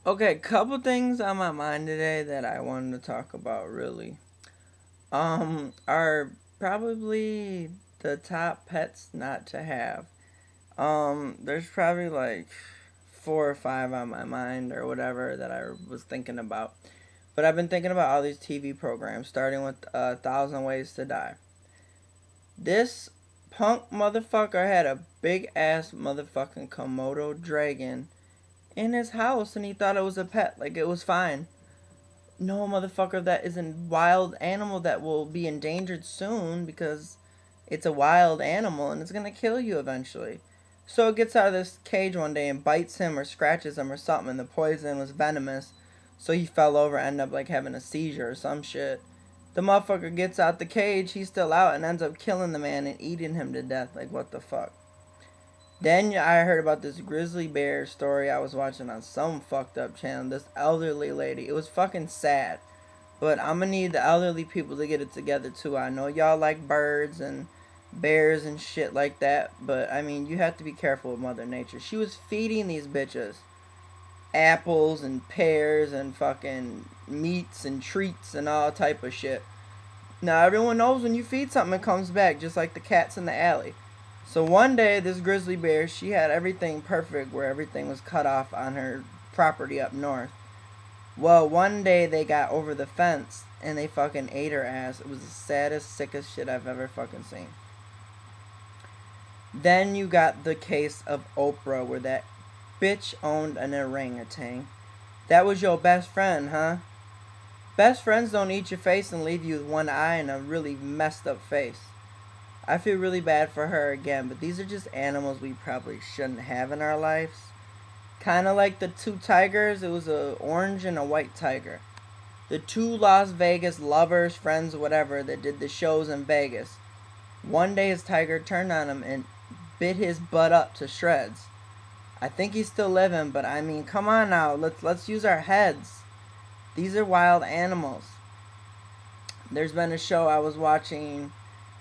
Okay, couple things on my mind today that I wanted to talk about really. Are probably the top pets not to have. There's probably like four or five on my mind or whatever that I was thinking about. But I've been thinking about all these TV programs, starting with A Thousand Ways to Die. This punk motherfucker had a big ass motherfucking Komodo dragon in his house and he thought it was a pet, like it was fine. No, motherfucker, that is a wild animal that will be endangered soon because it's a wild animal and it's gonna kill you eventually. So it gets out of this cage one day and bites him or scratches him or something, and the poison was venomous. So he fell over and ended up like having a seizure or some shit. The motherfucker gets out the cage, he's still out, and ends up killing the man and eating him to death. Like, what the fuck? Then I heard about this grizzly bear story I was watching on some fucked up channel. This elderly lady. It was fucking sad. But I'm gonna need the elderly people to get it together too. I know y'all like birds and bears and shit like that. But I mean, you have to be careful with Mother Nature. She was feeding these bitches apples and pears and fucking meats and treats and all type of shit. Now everyone knows when you feed something it comes back, just like the cats in the alley. So one day, this grizzly bear, she had everything perfect where everything was cut off on her property up north. Well, one day they got over the fence and they fucking ate her ass. It was the saddest, sickest shit I've ever fucking seen. Then you got the case of Oprah where that bitch owned an orangutan. That was your best friend, huh? Best friends don't eat your face and leave you with one eye and a really messed up face. I feel really bad for her again, but these are just animals we probably shouldn't have in our lives. Kind of like the two tigers, it was a orange and a white tiger. The two Las Vegas lovers, friends, whatever, that did the shows in Vegas. One day his tiger turned on him and bit his butt up to shreds. I think he's still living, but I mean, come on now, let's use our heads. These are wild animals. There's been a show I was watching,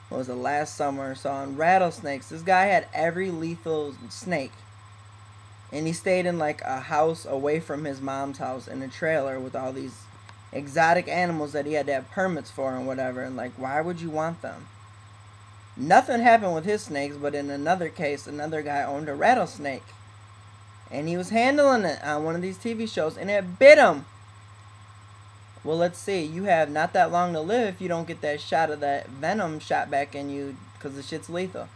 what was it, last summer, so on rattlesnakes. This guy had every lethal snake. And he stayed in like a house away from his mom's house in a trailer with all these exotic animals that he had to have permits for and whatever. And like, why would you want them? Nothing happened with his snakes, but in another case, another guy owned a rattlesnake. And he was handling it on one of these TV shows and it bit him. Well, let's see. You have not that long to live if you don't get that shot of that venom shot back in you because the shit's lethal.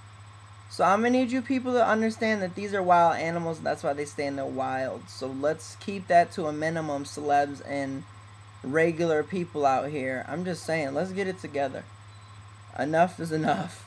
So I'm going to need you people to understand that these are wild animals. That's why they stay in the wild. So let's keep that to a minimum, celebs and regular people out here. I'm just saying, let's get it together. Enough is enough.